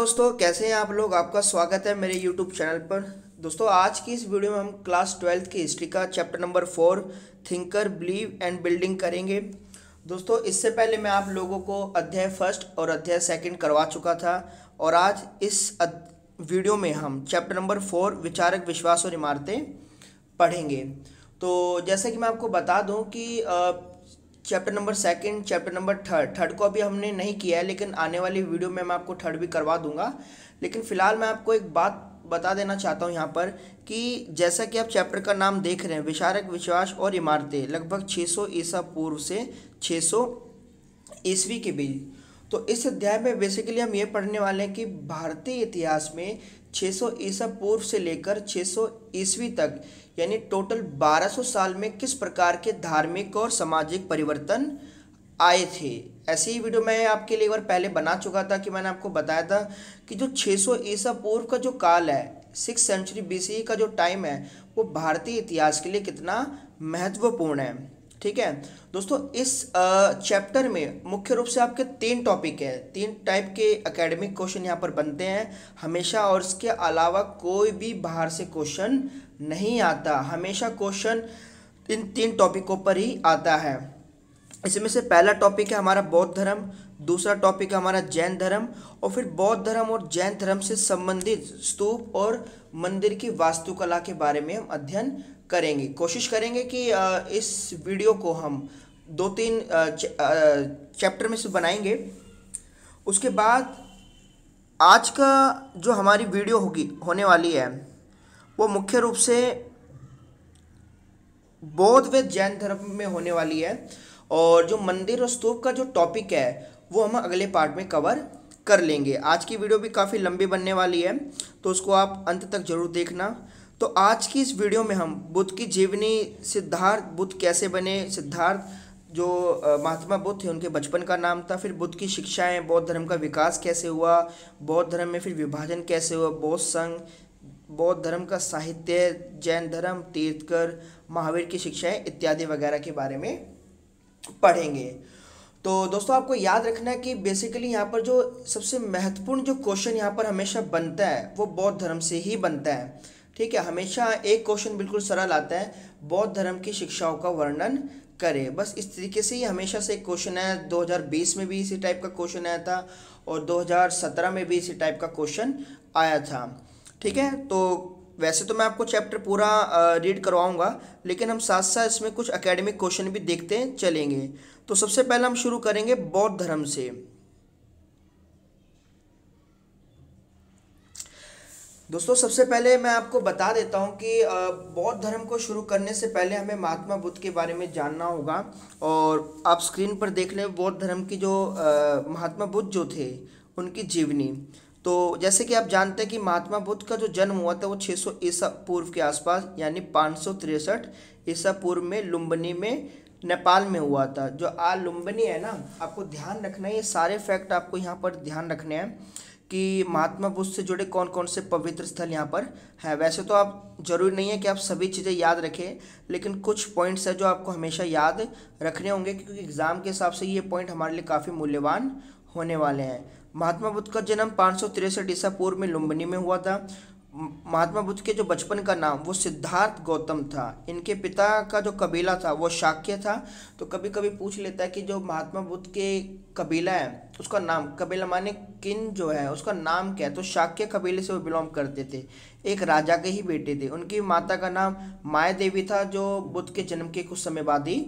दोस्तों, कैसे हैं आप लोग। आपका स्वागत है मेरे YouTube चैनल पर। दोस्तों, आज की इस वीडियो में हम क्लास 12th की हिस्ट्री का chapter number 4 thinker believe and building करेंगे। दोस्तों, इससे पहले मैं आप लोगों को अध्याय फर्स्ट और अध्याय सेकंड करवा चुका था और आज इस वीडियो में हम चैप्टर नंबर 4 विचारक, विश्वास और इमारतें पढ़ेंगे। तो जैसे कि मैं आपको बता दूं कि chapter number second, chapter number third को अभी हमने नहीं किया है, लेकिन आने वाली वीडियो में मैं आपको थर्ड भी करवा दूंगा। लेकिन फिलहाल मैं आपको एक बात बता देना चाहता हूं यहाँ पर कि जैसा कि आप चैप्टर का नाम देख रहे हैं, विचारक, विश्वास और इमारतें, लगभग 600 ईसा पूर्व से 600 ईस्वी के बीच। तो इस अध्याय में बेसिकली हम ये पढ़ने वाले हैं कि भारतीय इतिहास में 600 ईसा पूर्व से लेकर 600 ईस्वी तक, यानी टोटल 1200 साल में किस प्रकार के धार्मिक और सामाजिक परिवर्तन आए थे। ऐसी ही वीडियो मैं आपके लिए एक बार पहले बना चुका था कि मैंने आपको बताया था कि जो 600 ईसा पूर्व का जो काल है, 6th सेंचुरी BCE का जो टाइम है, वो भारतीय इतिहास के लिए कितना महत्वपूर्ण है। ठीक है दोस्तों, इस चैप्टर में मुख्य रूप से आपके 3 टॉपिक है, 3 टाइप के एकेडमिक क्वेश्चन यहाँ पर बनते हैं हमेशा, और इसके अलावा कोई भी बाहर से क्वेश्चन नहीं आता। हमेशा क्वेश्चन इन 3 टॉपिकों पर ही आता है। इसमें से पहला टॉपिक है हमारा बौद्ध धर्म, दूसरा टॉपिक है हमारा जैन धर्म, और फिर बौद्ध धर्म और जैन धर्म से संबंधित स्तूप और मंदिर की वास्तुकला के बारे में हम अध्ययन करेंगे। कोशिश करेंगे कि इस वीडियो को हम 2-3 चैप्टर में से बनाएंगे। उसके बाद आज का जो हमारी वीडियो होने वाली है वो मुख्य रूप से बौद्ध व जैन धर्म में होने वाली है, और जो मंदिर और स्तूप का जो टॉपिक है वो हम अगले पार्ट में कवर कर लेंगे। आज की वीडियो भी काफ़ी लंबी बनने वाली है, तो उसको आप अंत तक जरूर देखना। तो आज की इस वीडियो में हम बुद्ध की जीवनी, सिद्धार्थ बुद्ध कैसे बने, सिद्धार्थ जो महात्मा बुद्ध थे उनके बचपन का नाम था, फिर बुद्ध की शिक्षाएं, बौद्ध धर्म का विकास कैसे हुआ, बौद्ध धर्म में फिर विभाजन कैसे हुआ, बौद्ध संघ, बौद्ध धर्म का साहित्य, जैन धर्म, तीर्थकर, महावीर की शिक्षाएं इत्यादि वगैरह के बारे में पढ़ेंगे। तो दोस्तों, आपको याद रखना है कि बेसिकली यहाँ पर जो सबसे महत्वपूर्ण जो क्वेश्चन यहाँ पर हमेशा बनता है वो बौद्ध धर्म से ही बनता है। ठीक है, हमेशा एक क्वेश्चन बिल्कुल सरल आता है, बौद्ध धर्म की शिक्षाओं का वर्णन करें। बस इस तरीके से ही हमेशा से एक क्वेश्चन है। 2020 में भी इसी टाइप का क्वेश्चन आया था और 2017 में भी इसी टाइप का क्वेश्चन आया था। ठीक है, तो वैसे तो मैं आपको चैप्टर पूरा रीड करवाऊंगा, लेकिन हम साथ साथ इसमें कुछ एकेडमिक क्वेश्चन भी देखते चलेंगे। तो सबसे पहले हम शुरू करेंगे बौद्ध धर्म से। दोस्तों, सबसे पहले मैं आपको बता देता हूं कि बौद्ध धर्म को शुरू करने से पहले हमें महात्मा बुद्ध के बारे में जानना होगा। और आप स्क्रीन पर देख लें बौद्ध धर्म की जो महात्मा बुद्ध जो थे उनकी जीवनी। तो जैसे कि आप जानते हैं कि महात्मा बुद्ध का जो जन्म हुआ था वो 600 ईसा पूर्व के आसपास, यानी 563 ईसा पूर्व में लुम्बिनी में, नेपाल में हुआ था। जो लुम्बिनी है ना, आपको ध्यान रखना है, ये सारे फैक्ट आपको यहाँ पर ध्यान रखने हैं कि महात्मा बुद्ध से जुड़े कौन कौन से पवित्र स्थल यहाँ पर हैं। वैसे तो आप जरूरी नहीं है कि आप सभी चीज़ें याद रखें, लेकिन कुछ पॉइंट्स है जो आपको हमेशा याद रखने होंगे, क्योंकि एग्जाम के हिसाब से ये पॉइंट हमारे लिए काफ़ी मूल्यवान होने वाले हैं। महात्मा बुद्ध का जन्म 563 ईसा पूर्व में लुम्बिनी में हुआ था। महात्मा बुद्ध के जो बचपन का नाम वो सिद्धार्थ गौतम था। इनके पिता का जो कबीला था वो शाक्य था। तो कभी कभी पूछ लेता है कि जो महात्मा बुद्ध के कबीला है उसका नाम, कबीला माने किन जो है उसका नाम क्या है, तो शाक्य कबीले से वो बिलोंग करते थे। एक राजा के ही बेटे थे। उनकी माता का नाम माया देवी था, जो बुद्ध के जन्म के कुछ समय बाद ही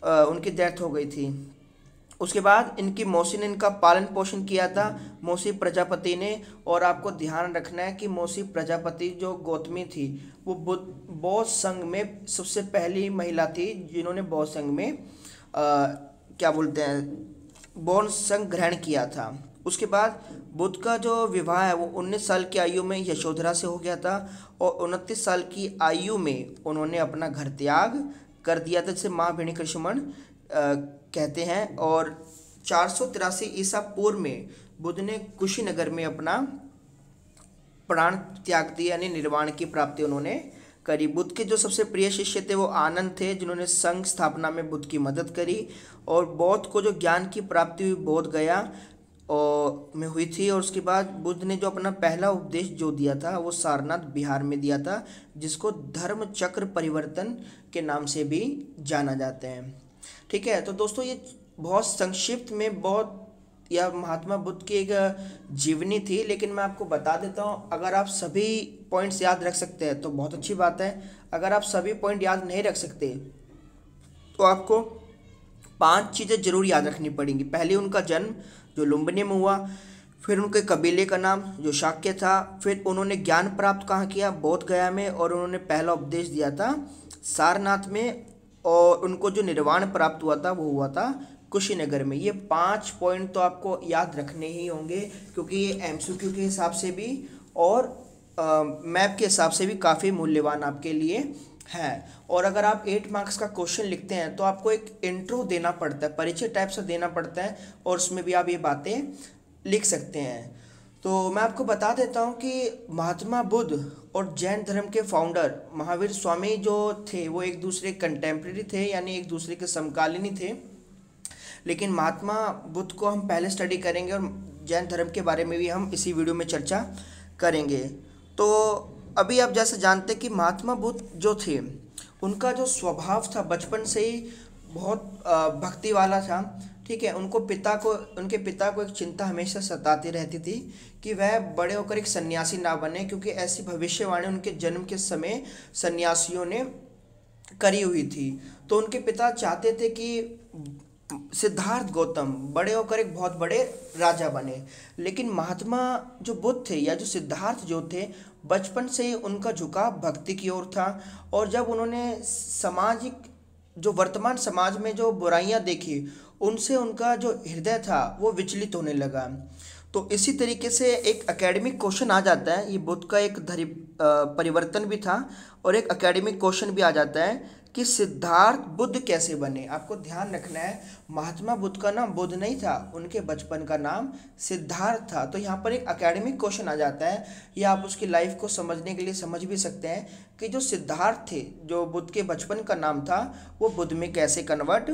उनकी डेथ हो गई थी। उसके बाद इनकी मौसी ने इनका पालन पोषण किया था, मौसी प्रजापति ने। और आपको ध्यान रखना है कि मौसी प्रजापति जो गौतमी थी वो बौद्ध संघ में सबसे पहली महिला थी जिन्होंने बौद्ध संघ में क्या बोलते हैं, बौद्ध संघ ग्रहण किया था। उसके बाद बुद्ध का जो विवाह है वो 19 साल की आयु में यशोधरा से हो गया था, और 29 साल की आयु में उन्होंने अपना घर त्याग कर दिया था, जिसे माँ भिणिकृष्ण कहते हैं। और 483 ईसा पूर्व में बुद्ध ने कुशीनगर में अपना प्राण त्याग दिया, यानी निर्वाण की प्राप्ति उन्होंने करी। बुद्ध के जो सबसे प्रिय शिष्य थे वो आनंद थे, जिन्होंने संघ स्थापना में बुद्ध की मदद करी। और बौद्ध को जो ज्ञान की प्राप्ति हुई बोध गया, और में हुई थी। और उसके बाद बुद्ध ने जो अपना पहला उपदेश जो दिया था वो सारनाथ बिहार में दिया था, जिसको धर्म चक्र परिवर्तन के नाम से भी जाना जाता है। ठीक है, तो दोस्तों ये बहुत संक्षिप्त में बहुत यह महात्मा बुद्ध की एक जीवनी थी, लेकिन मैं आपको बता देता हूँ, अगर आप सभी पॉइंट्स याद रख सकते हैं तो बहुत अच्छी बात है। अगर आप सभी पॉइंट याद नहीं रख सकते तो आपको 5 चीज़ें जरूर याद रखनी पड़ेंगी। पहले उनका जन्म जो लुम्बिनी में हुआ, फिर उनके कबीले का नाम जो शाक्य था, फिर उन्होंने ज्ञान प्राप्त कहाँ किया, बोध गया में, और उन्होंने पहला उपदेश दिया था सारनाथ में, और उनको जो निर्वाण प्राप्त हुआ था वो हुआ था कुशीनगर में। ये 5 पॉइंट तो आपको याद रखने ही होंगे, क्योंकि ये एमसीक्यू के हिसाब से भी और मैप के हिसाब से भी काफ़ी मूल्यवान आपके लिए है। और अगर आप 8 मार्क्स का क्वेश्चन लिखते हैं तो आपको एक इंट्रो देना पड़ता है, परिचय टाइप से देना पड़ता है, और उसमें भी आप ये बातें लिख सकते हैं। तो मैं आपको बता देता हूँ कि महात्मा बुद्ध और जैन धर्म के फाउंडर महावीर स्वामी जो थे वो एक दूसरे कंटेम्प्रेरी थे, यानी एक दूसरे के समकालीन थे। लेकिन महात्मा बुद्ध को हम पहले स्टडी करेंगे और जैन धर्म के बारे में भी हम इसी वीडियो में चर्चा करेंगे। तो अभी आप जैसे जानते हैं कि महात्मा बुद्ध जो थे उनका जो स्वभाव था बचपन से ही बहुत भक्ति वाला था। ठीक है, उनके पिता को एक चिंता हमेशा सताती रहती थी कि वह बड़े होकर एक सन्यासी ना बने, क्योंकि ऐसी भविष्यवाणी उनके जन्म के समय सन्यासियों ने करी हुई थी। तो उनके पिता चाहते थे कि सिद्धार्थ गौतम बड़े होकर एक बहुत बड़े राजा बने। लेकिन महात्मा जो बुद्ध थे या जो सिद्धार्थ जो थे, बचपन से ही उनका झुकाव भक्ति की ओर था। और जब उन्होंने सामाजिक जो वर्तमान समाज में जो बुराइयां देखी, उनसे उनका जो हृदय था वो विचलित होने लगा। तो इसी तरीके से एक एकेडमिक क्वेश्चन आ जाता है, ये बुद्ध का एक परिवर्तन भी था, और एक एकेडमिक क्वेश्चन भी आ जाता है कि सिद्धार्थ बुद्ध कैसे बने। आपको ध्यान रखना है, महात्मा बुद्ध का नाम बुद्ध नहीं था, उनके बचपन का नाम सिद्धार्थ था। तो यहाँ पर एक एकेडमिक क्वेश्चन आ जाता है, या आप उसकी लाइफ को समझने के लिए समझ भी सकते हैं कि जो सिद्धार्थ थे, जो बुद्ध के बचपन का नाम था, वो बुद्ध में कैसे कन्वर्ट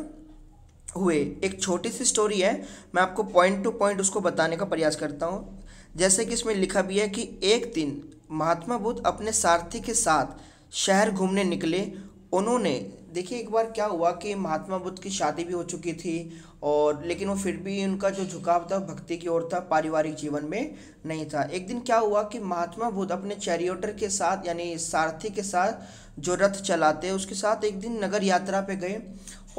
हुए। एक छोटी सी स्टोरी है, मैं आपको पॉइंट टू पॉइंट उसको बताने का प्रयास करता हूँ। जैसे कि इसमें लिखा भी है कि एक दिन महात्मा बुद्ध अपने सारथी के साथ शहर घूमने निकले। उन्होंने देखिए, एक बार क्या हुआ कि महात्मा बुद्ध की शादी भी हो चुकी थी, और लेकिन वो फिर भी उनका जो झुकाव था भक्ति की ओर था, पारिवारिक जीवन में नहीं था। एक दिन क्या हुआ कि महात्मा बुद्ध अपने चैरियोटर के साथ यानी सारथी के साथ जो रथ चलाते हैं उसके साथ एक दिन नगर यात्रा पे गए,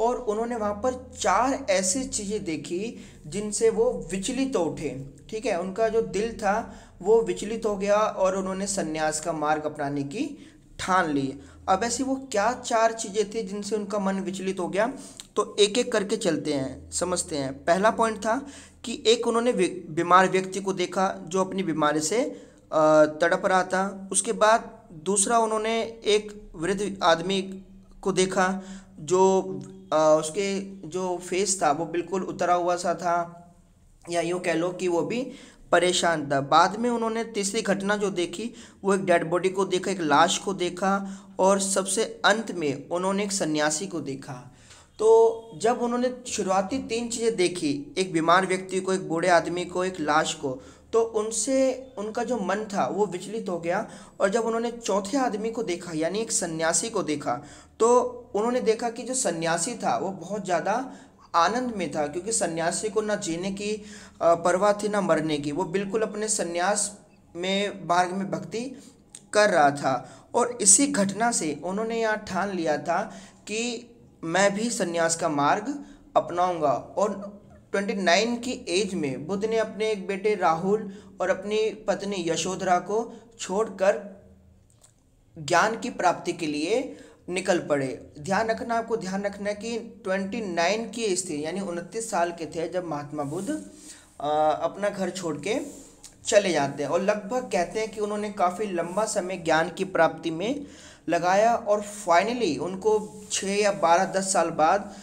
और उन्होंने वहाँ पर 4 ऐसी चीज़ें देखी जिनसे वो विचलित हो उठे। ठीक है, उनका जो दिल था वो विचलित हो गया, और उन्होंने सन्यास का मार्ग अपनाने की ठान ली। अब ऐसी वो क्या 4 चीज़ें थी जिनसे उनका मन विचलित हो गया, तो एक एक करके चलते हैं, समझते हैं। पहला पॉइंट था कि एक उन्होंने बीमार व्यक्ति को देखा जो अपनी बीमारी से तड़प रहा था। उसके बाद दूसरा उन्होंने एक वृद्ध आदमी को देखा जो उसके जो फेस था वो बिल्कुल उतरा हुआ सा था, या यूँ कह लो कि वो भी परेशान था। बाद में उन्होंने तीसरी घटना जो देखी वो एक डेड बॉडी को देखा, एक लाश को देखा, और सबसे अंत में उन्होंने एक सन्यासी को देखा। तो जब उन्होंने शुरुआती 3 चीज़ें देखी, एक बीमार व्यक्ति को, एक बूढ़े आदमी को, एक लाश को, तो उनसे उनका जो मन था वो विचलित हो गया। और जब उन्होंने चौथे आदमी को देखा यानी एक सन्यासी को देखा, तो उन्होंने देखा कि जो सन्यासी था वो बहुत ज़्यादा आनंद में था, क्योंकि सन्यासी को ना जीने की परवाह थी ना मरने की। वो बिल्कुल अपने सन्यास में मार्ग में भक्ति कर रहा था। और इसी घटना से उन्होंने यहाँ ठान लिया था कि मैं भी सन्यास का मार्ग अपनाऊंगा। और 29 की एज में बुद्ध ने अपने एक बेटे राहुल और अपनी पत्नी यशोधरा को छोड़कर ज्ञान की प्राप्ति के लिए निकल पड़े। ध्यान रखना, आपको ध्यान रखना है कि 29 की एज थी, यानी 29 साल के थे जब महात्मा बुद्ध अपना घर छोड़ के चले जाते हैं। और लगभग कहते हैं कि उन्होंने काफ़ी लंबा समय ज्ञान की प्राप्ति में लगाया, और फाइनली उनको 6 या 12-10 साल बाद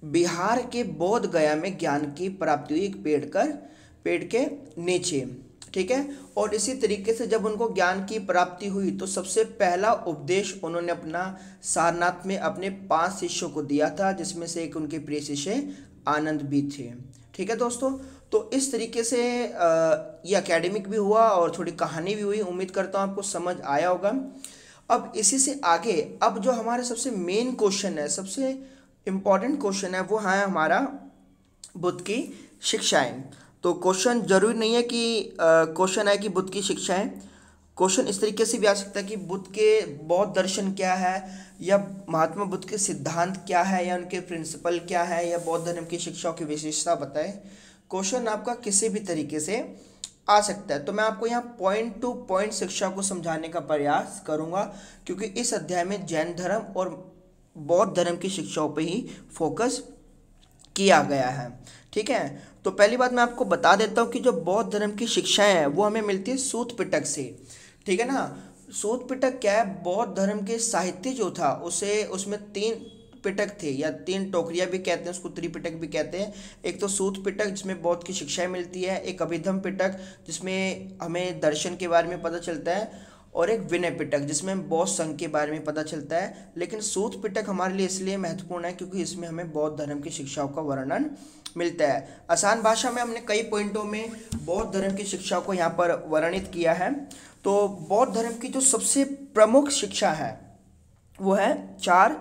बिहार के बोध गया में ज्ञान की प्राप्ति हुई, एक पेड़ के नीचे। ठीक है, और इसी तरीके से जब उनको ज्ञान की प्राप्ति हुई तो सबसे पहला उपदेश उन्होंने अपना सारनाथ में अपने 5 शिष्यों को दिया था, जिसमें से एक उनके प्रिय शिष्य आनंद भी थे। ठीक है दोस्तों, तो इस तरीके से ये एकेडमिक भी हुआ और थोड़ी कहानी भी हुई। उम्मीद करता हूँ आपको समझ आया होगा। अब इसी से आगे अब जो हमारा सबसे मेन क्वेश्चन है, सबसे इम्पॉर्टेंट क्वेश्चन है, वो है हमारा बुद्ध की शिक्षाएं। तो क्वेश्चन जरूरी नहीं है कि क्वेश्चन है कि बुद्ध की शिक्षाएं। क्वेश्चन इस तरीके से भी आ सकता है कि बुद्ध के बौद्ध दर्शन क्या है, या महात्मा बुद्ध के सिद्धांत क्या है, या उनके प्रिंसिपल क्या है, या बौद्ध धर्म की शिक्षाओं की विशेषता बताएं। क्वेश्चन आपका किसी भी तरीके से आ सकता है। तो मैं आपको यहाँ पॉइंट टू पॉइंट शिक्षा को समझाने का प्रयास करूँगा, क्योंकि इस अध्याय में जैन धर्म और बौद्ध धर्म की शिक्षाओं पे ही फोकस किया गया है। ठीक है, तो पहली बात मैं आपको बता देता हूँ कि जो बौद्ध धर्म की शिक्षाएं हैं वो हमें मिलती है सूत पिटक से। ठीक है ना। सूत पिटक क्या है, बौद्ध धर्म के साहित्य जो था उसे, उसमें 3 पिटक थे, या 3 टोकरियां भी कहते हैं उसको, त्रिपिटक भी कहते हैं। एक तो सूत पिटक जिसमें बौद्ध की शिक्षाएं मिलती है, एक अभिधम पिटक जिसमें हमें दर्शन के बारे में पता चलता है, और एक विनय पिटक जिसमें बौद्ध संघ के बारे में पता चलता है। लेकिन सूत पिटक हमारे लिए इसलिए महत्वपूर्ण है क्योंकि इसमें हमें बौद्ध धर्म की शिक्षाओं का वर्णन मिलता है। आसान भाषा में हमने कई पॉइंटों में बौद्ध धर्म की शिक्षाओं को यहाँ पर वर्णित किया है। तो बौद्ध धर्म की जो सबसे प्रमुख शिक्षा है वो है 4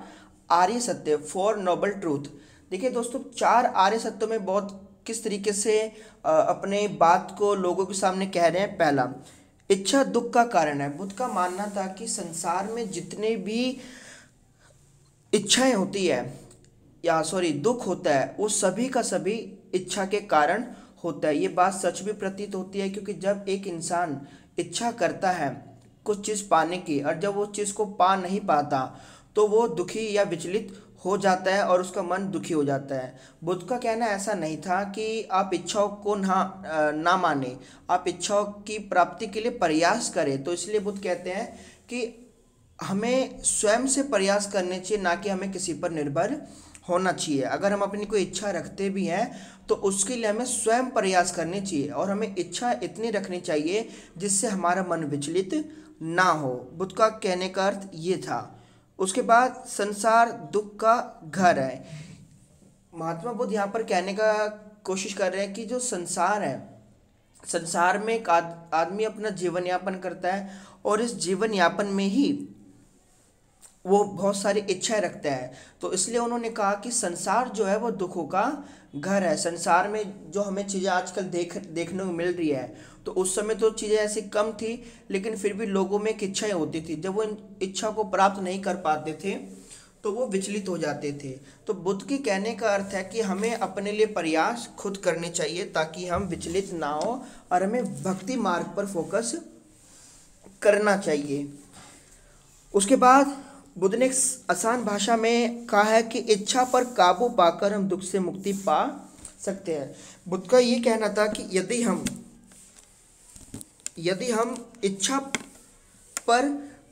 आर्य सत्य, 4 नोबल ट्रूथ। देखिए दोस्तों, 4 आर्य सत्यों में बौद्ध किस तरीके से अपने बात को लोगों के सामने कह रहे हैं। पहला, इच्छा दुख का कारण है। बुद्ध का मानना था कि संसार में जितने भी इच्छाएं होती है, या सॉरी दुख होता है, वो सभी का सभी इच्छा के कारण होता है। ये बात सच भी प्रतीत होती है, क्योंकि जब एक इंसान इच्छा करता है कुछ चीज़ पाने की, और जब वो चीज़ को पा नहीं पाता तो वो दुखी या विचलित हो जाता है और उसका मन दुखी हो जाता है। बुद्ध का कहना ऐसा नहीं था कि आप इच्छाओं को ना माने, आप इच्छाओं की प्राप्ति के लिए प्रयास करें। तो इसलिए बुद्ध कहते हैं कि हमें स्वयं से प्रयास करने चाहिए, ना कि हमें किसी पर निर्भर होना चाहिए। अगर हम अपनी कोई इच्छा रखते भी हैं तो उसके लिए हमें स्वयं प्रयास करने चाहिए, और हमें इच्छा इतनी रखनी चाहिए जिससे हमारा मन विचलित ना हो। बुद्ध का कहने का अर्थ ये था। उसके बाद, संसार दुख का घर है। महात्मा बुद्ध यहाँ पर कहने का कोशिश कर रहे हैं कि जो संसार है, संसार में एक आदमी अपना जीवन यापन करता है, और इस जीवन यापन में ही वो बहुत सारी इच्छाएं रखता है। तो इसलिए उन्होंने कहा कि संसार जो है वो दुखों का घर है। संसार में जो हमें चीज़ें आजकल देखने को मिल रही है, तो उस समय तो चीज़ें ऐसी कम थी, लेकिन फिर भी लोगों में एक इच्छाएं होती थी। जब वो इन इच्छा को प्राप्त नहीं कर पाते थे तो वो विचलित हो जाते थे। तो बुद्ध के कहने का अर्थ है कि हमें अपने लिए प्रयास खुद करने चाहिए ताकि हम विचलित ना हो, और हमें भक्ति मार्ग पर फोकस करना चाहिए। उसके बाद बुद्ध ने आसान भाषा में कहा है कि इच्छा पर काबू पाकर हम दुख से मुक्ति पा सकते हैं। बुद्ध का ये कहना था कि यदि हम इच्छा पर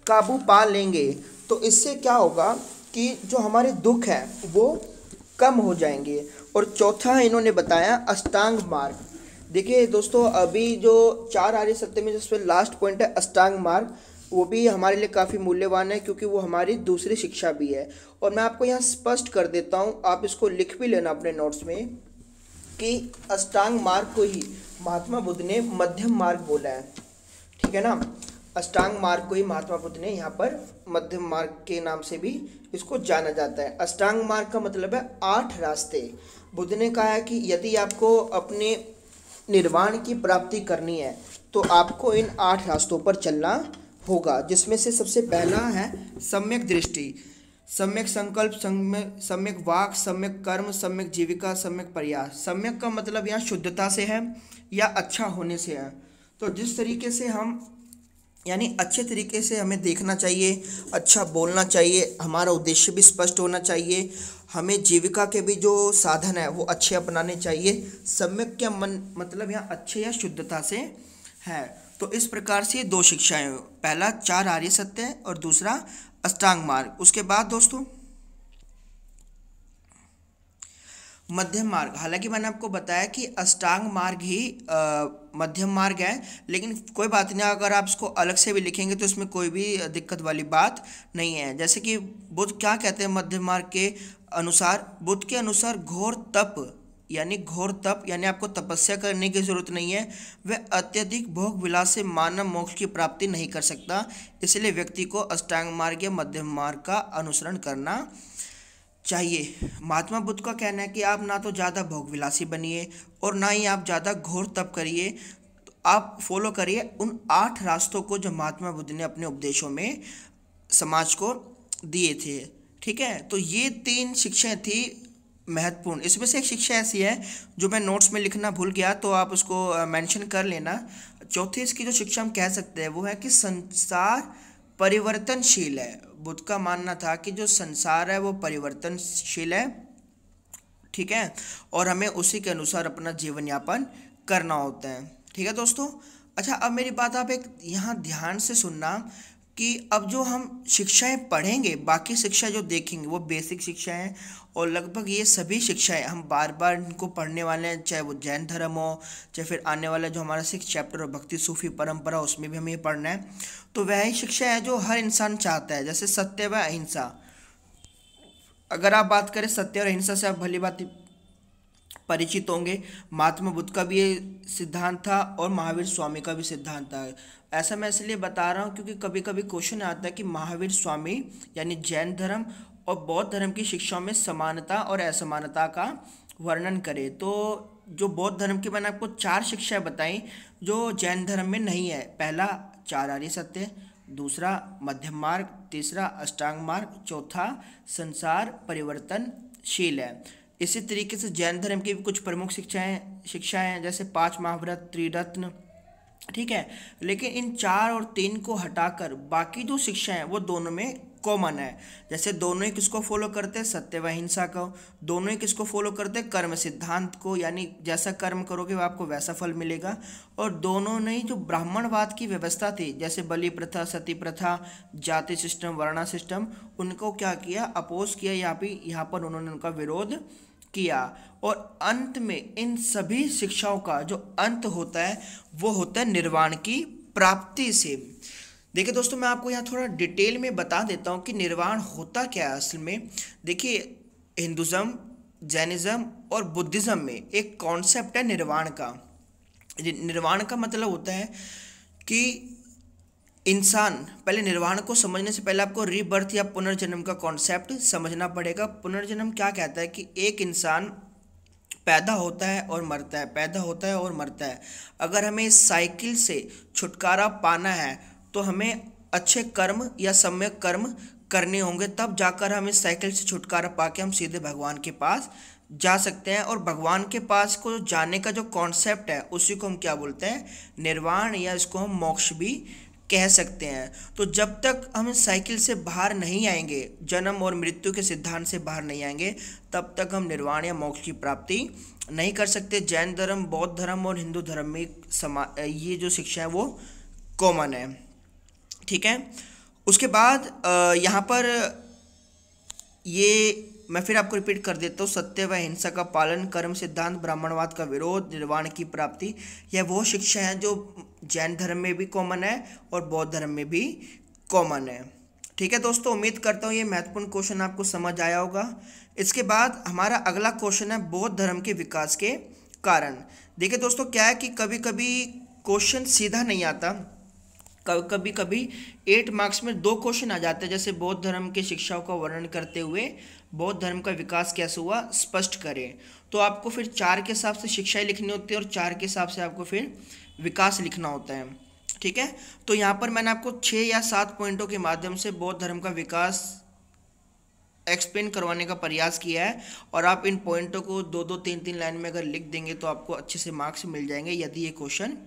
काबू पा लेंगे तो इससे क्या होगा कि जो हमारे दुख है वो कम हो जाएंगे। और चौथा इन्होंने बताया अष्टांग मार्ग। देखिए दोस्तों, अभी जो 4 आर्य सत्य में जिसमें लास्ट पॉइंट है अष्टांग मार्ग, वो भी हमारे लिए काफ़ी मूल्यवान है, क्योंकि वो हमारी दूसरी शिक्षा भी है। और मैं आपको यहाँ स्पष्ट कर देता हूँ, आप इसको लिख भी लेना अपने नोट्स में, कि अष्टांग मार्ग को ही महात्मा बुद्ध ने मध्यम मार्ग बोला है। ठीक है ना। अष्टांग मार्ग को ही महात्मा बुद्ध ने यहाँ पर मध्यम मार्ग के नाम से भी इसको जाना जाता है। अष्टांग मार्ग का मतलब है 8 रास्ते। बुद्ध ने कहा है कि यदि आपको अपने निर्वाण की प्राप्ति करनी है तो आपको इन 8 रास्तों पर चलना होगा, जिसमें से सबसे पहला है सम्यक दृष्टि, सम्यक संकल्प, सम्यक वाक, सम्यक कर्म, सम्यक जीविका, सम्यक प्रयास। सम्यक का मतलब यहाँ शुद्धता से है या अच्छा होने से है। तो जिस तरीके से हम, यानी अच्छे तरीके से हमें देखना चाहिए, अच्छा बोलना चाहिए, हमारा उद्देश्य भी स्पष्ट होना चाहिए, हमें जीविका के भी जो साधन है वो अच्छे अपनाने चाहिए। सम्यक क्या मतलब यहाँ अच्छे या शुद्धता से है। तो इस प्रकार से 2 शिक्षाएं, पहला 4 आर्य सत्य है और दूसरा अष्टांग मार्ग। उसके बाद दोस्तों मध्यम मार्ग। हालांकि मैंने आपको बताया कि अष्टांग मार्ग ही मध्यम मार्ग है, लेकिन कोई बात नहीं, अगर आप इसको अलग से भी लिखेंगे तो इसमें कोई भी दिक्कत वाली बात नहीं है। जैसे कि बुद्ध क्या कहते हैं मध्यम मार्ग के अनुसार, बुद्ध के अनुसार घोर तप यानी घोर तप, यानी आपको तपस्या करने की जरूरत नहीं है। वह अत्यधिक भोग विलास से मानव मोक्ष की प्राप्ति नहीं कर सकता, इसलिए व्यक्ति को अष्टांग मार्ग या मध्यम मार्ग का अनुसरण करना चाहिए। महात्मा बुद्ध का कहना है कि आप ना तो ज़्यादा भोग विलासी बनिए और ना ही आप ज़्यादा घोर तप करिए। तो आप फॉलो करिए उन 8 रास्तों को जो महात्मा बुद्ध ने अपने उपदेशों में समाज को दिए थे। ठीक है, तो ये 3 शिक्षाएं थी महत्वपूर्ण। इसमें से एक शिक्षा ऐसी है जो मैं नोट्स में लिखना भूल गया, तो आप उसको मेंशन कर लेना। चौथी इसकी जो शिक्षा हम कह सकते हैं वो है कि संसार परिवर्तनशील है। बुद्ध का मानना था कि जो संसार है वो परिवर्तनशील है, ठीक है, और हमें उसी के अनुसार अपना जीवन यापन करना होता है। ठीक है दोस्तों। अच्छा, अब मेरी बात आप एक यहाँ ध्यान से सुनना कि अब जो हम शिक्षाएं पढ़ेंगे, बाकी शिक्षा जो देखेंगे वो बेसिक शिक्षा हैं, और लगभग ये सभी शिक्षाएं हम बार बार इनको पढ़ने वाले हैं, चाहे वो जैन धर्म हो, चाहे फिर आने वाला जो हमारा 6 चैप्टर और भक्ति सूफी परंपरा, उसमें भी हमें ये पढ़ना है। तो वह ही शिक्षा है जो हर इंसान चाहता है, जैसे सत्य व अहिंसा। अगर आप बात करें सत्य और अहिंसा से, आप भली बात परिचित होंगे। महात्मा बुद्ध का भी ये सिद्धांत था और महावीर स्वामी का भी सिद्धांत था। ऐसा मैं इसलिए बता रहा हूँ क्योंकि कभी कभी क्वेश्चन आता है कि महावीर स्वामी यानी जैन धर्म और बौद्ध धर्म की शिक्षाओं में समानता और असमानता का वर्णन करें। तो जो बौद्ध धर्म की मैंने आपको 4 शिक्षाएं बताई जो जैन धर्म में नहीं है। पहला 4 आर्य सत्य, दूसरा मध्यम मार्ग, तीसरा अष्टांग मार्ग, चौथा संसार परिवर्तनशील है। इसी तरीके से जैन धर्म की भी कुछ प्रमुख शिक्षाएं हैं, जैसे 5 महाव्रत, त्रिरत्न, ठीक है। लेकिन इन 4 और 3 को हटाकर बाकी जो शिक्षा है वो दोनों में कॉमन है। जैसे दोनों ही किसको फॉलो करते हैं, सत्य व अहिंसा को। दोनों ही किसको फॉलो करते हैं, कर्म सिद्धांत को, यानी जैसा कर्म करोगे वो आपको वैसा फल मिलेगा। और दोनों ने जो ब्राह्मणवाद की व्यवस्था थी, जैसे बलि प्रथा, सती प्रथा, जाति सिस्टम, वर्णा सिस्टम, उनको क्या किया, अपोज किया, यहाँ पर उन्होंने उनका विरोध किया। और अंत में इन सभी शिक्षाओं का जो अंत होता है वो होता है निर्वाण की प्राप्ति से। देखिए दोस्तों, मैं आपको यहाँ थोड़ा डिटेल में बता देता हूँ कि निर्वाण होता क्या है असल में। देखिए, हिंदुज़म, जैनिज़्म और बुद्धिज़्म में एक कॉन्सेप्ट है निर्वाण का। निर्वाण का मतलब होता है कि इंसान, पहले निर्वाण को समझने से पहले आपको रीबर्थ या पुनर्जन्म का कॉन्सेप्ट समझना पड़ेगा। पुनर्जन्म क्या कहता है कि एक इंसान पैदा होता है और मरता है, पैदा होता है और मरता है। अगर हमें इस साइकिल से छुटकारा पाना है तो हमें अच्छे कर्म या सम्यक कर्म करने होंगे, तब जाकर हम इस साइकिल से छुटकारा पाके हम सीधे भगवान के पास जा सकते हैं। और भगवान के पास को जाने का जो कॉन्सेप्ट है उसी को हम क्या बोलते हैं, निर्वाण, या इसको हम मोक्ष भी कह सकते हैं। तो जब तक हम इस साइकिल से बाहर नहीं आएंगे, जन्म और मृत्यु के सिद्धांत से बाहर नहीं आएंगे, तब तक हम निर्वाण या मोक्ष की प्राप्ति नहीं कर सकते। जैन धर्म, बौद्ध धर्म और हिंदू धर्म में ये जो शिक्षा है वो कॉमन है, ठीक है। उसके बाद यहाँ पर ये मैं फिर आपको रिपीट कर देता हूँ, सत्य व अहिंसा का पालन, कर्म सिद्धांत, ब्राह्मणवाद का विरोध, निर्वाण की प्राप्ति, यह वो शिक्षा है जो जैन धर्म में भी कॉमन है और बौद्ध धर्म में भी कॉमन है। ठीक है दोस्तों, उम्मीद करता हूँ ये महत्वपूर्ण क्वेश्चन आपको समझ आया होगा। इसके बाद हमारा अगला क्वेश्चन है बौद्ध धर्म के विकास के कारण। देखिए दोस्तों, क्या है कि कभी कभी क्वेश्चन सीधा नहीं आता, कभी कभी 8 मार्क्स में 2 क्वेश्चन आ जाते हैं, जैसे बौद्ध धर्म की शिक्षाओं का वर्णन करते हुए बौद्ध धर्म का विकास कैसे हुआ स्पष्ट करें। तो आपको फिर 4 के हिसाब से शिक्षाएं लिखनी होती है और 4 के हिसाब से आपको फिर विकास लिखना होता है, ठीक है। तो यहाँ पर मैंने आपको 6 या 7 पॉइंटों के माध्यम से बौद्ध धर्म का विकास एक्सप्लेन करवाने का प्रयास किया है, और आप इन पॉइंटों को 2-2, 3-3 लाइन में अगर लिख देंगे तो आपको अच्छे से मार्क्स मिल जाएंगे यदि ये क्वेश्चन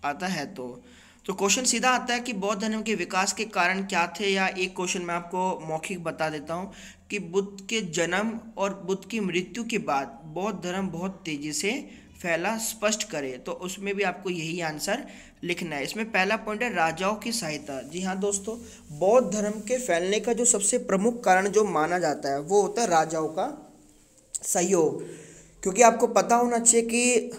आता है तो क्वेश्चन सीधा आता है कि बौद्ध धर्म के विकास के कारण क्या थे, या एक क्वेश्चन मैं आपको मौखिक बता देता हूँ कि बुद्ध के जन्म और बुद्ध की मृत्यु के बाद बौद्ध धर्म बहुत तेजी से फैला, स्पष्ट करे। तो उसमें भी आपको यही आंसर लिखना है। इसमें पहला पॉइंट है राजाओं की सहायता। जी हाँ दोस्तों, बौद्ध धर्म के फैलने का जो सबसे प्रमुख कारण जो माना जाता है वो होता है राजाओं का सहयोग। क्योंकि आपको पता होना चाहिए कि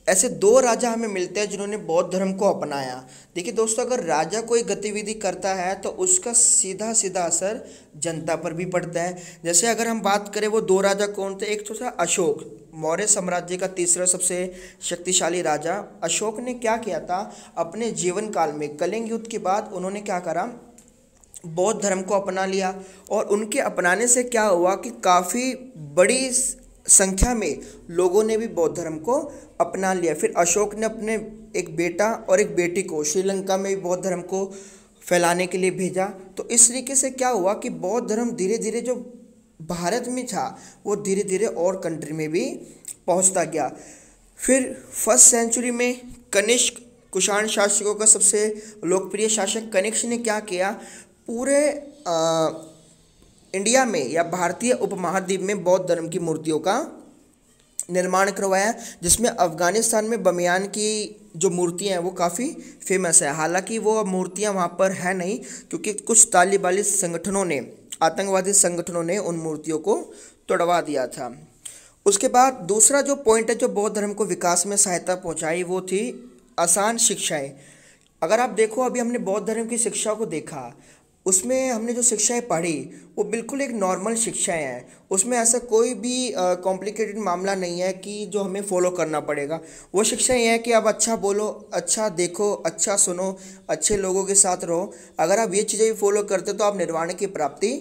ऐसे दो राजा हमें मिलते हैं जिन्होंने बौद्ध धर्म को अपनाया। देखिए दोस्तों, अगर राजा कोई गतिविधि करता है तो उसका सीधा सीधा असर जनता पर भी पड़ता है। जैसे अगर हम बात करें वो दो राजा कौन थे, एक तो था अशोक, मौर्य साम्राज्य का तीसरा सबसे शक्तिशाली राजा। अशोक ने क्या किया था, अपने जीवन काल में कलिंग युद्ध के बाद उन्होंने क्या करा, बौद्ध धर्म को अपना लिया। और उनके अपनाने से क्या हुआ कि काफ़ी बड़ी संख्या में लोगों ने भी बौद्ध धर्म को अपना लिया। फिर अशोक ने अपने एक बेटा और एक बेटी को श्रीलंका में भी बौद्ध धर्म को फैलाने के लिए भेजा। तो इस तरीके से क्या हुआ कि बौद्ध धर्म धीरे धीरे जो भारत में था वो धीरे धीरे और कंट्री में भी पहुंचता गया। फिर फर्स्ट सेंचुरी में कनिष्क, कुषाण शासकों का सबसे लोकप्रिय शासक कनिष्क ने क्या किया, पूरे इंडिया में या भारतीय उपमहाद्वीप में बौद्ध धर्म की मूर्तियों का निर्माण करवाया, जिसमें अफगानिस्तान में बमियान की जो मूर्तियां हैं वो काफ़ी फेमस है। हालांकि वो मूर्तियां वहाँ पर है नहीं, क्योंकि कुछ तालिबानी संगठनों ने, आतंकवादी संगठनों ने उन मूर्तियों को तोड़वा दिया था। उसके बाद दूसरा जो पॉइंट है जो बौद्ध धर्म को विकास में सहायता पहुँचाई वो थी आसान शिक्षाएँ। अगर आप देखो, अभी हमने बौद्ध धर्म की शिक्षा को देखा, उसमें हमने जो शिक्षाएं पढ़ी वो बिल्कुल एक नॉर्मल शिक्षाएं हैं। उसमें ऐसा कोई भी कॉम्प्लिकेटेड मामला नहीं है कि जो हमें फॉलो करना पड़ेगा। वो शिक्षाएं ये है कि आप अच्छा बोलो, अच्छा देखो, अच्छा सुनो, अच्छे लोगों के साथ रहो। अगर आप ये चीज़ें भी फॉलो करते तो आप निर्वाण की प्राप्ति